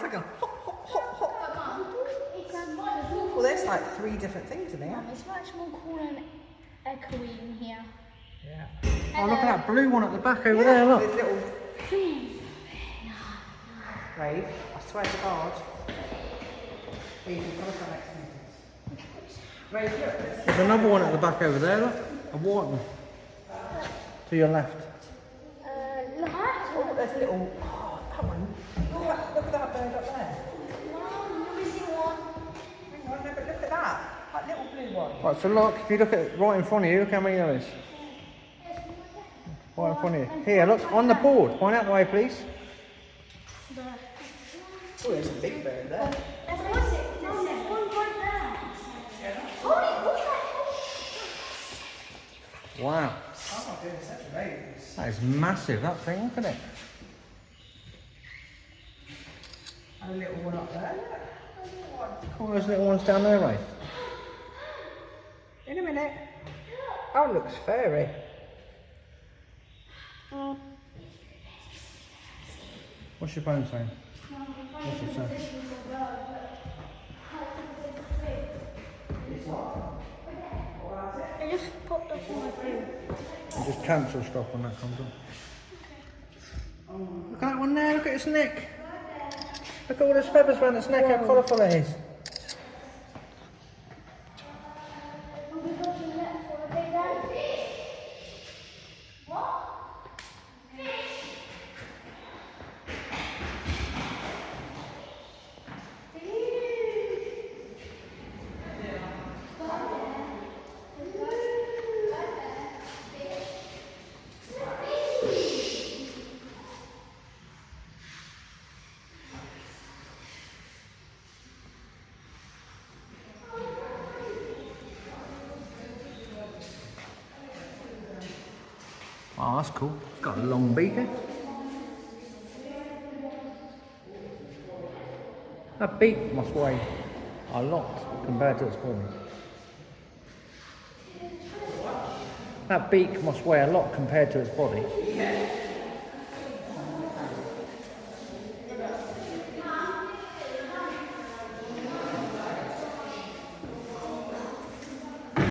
It's like a hop, hop, hop, hop. Well, there's like 3 different things in there. It's much more cool and echoey in here. Yeah. Oh, look at that blue one at the back over there, look. There's little... Ray, I swear to God. Here, you can come up next sentence. Ray, look. There's another one at the back over there, look. A white one. To your left. Oh, there's little... Oh, that one. Look at that bird up there. You're missing one. Hang on, no, but look at that. That little blue one. Right, so look, if you look at right in front of you, look how many there is. Right in front of you. Here, look, on the board. Point out the way, please. Oh, there's a big bird there. There's one right there. Wow. I'm not doing such waves. That is massive, that thing, look at it. And a little one up there. Look. A little one. All those little ones down there, Ray. In a minute. Oh, it looks fairy. What's your phone saying? What's it saying? I just popped up on my phone. You just cancel stop when that comes on. Look at that one there, look at its neck. Look at all those feathers around its neck, how colourful it is. Oh, that's cool. It's got a long beak, eh? That beak must weigh a lot compared to its body. That beak must weigh a lot compared to its body. Yeah.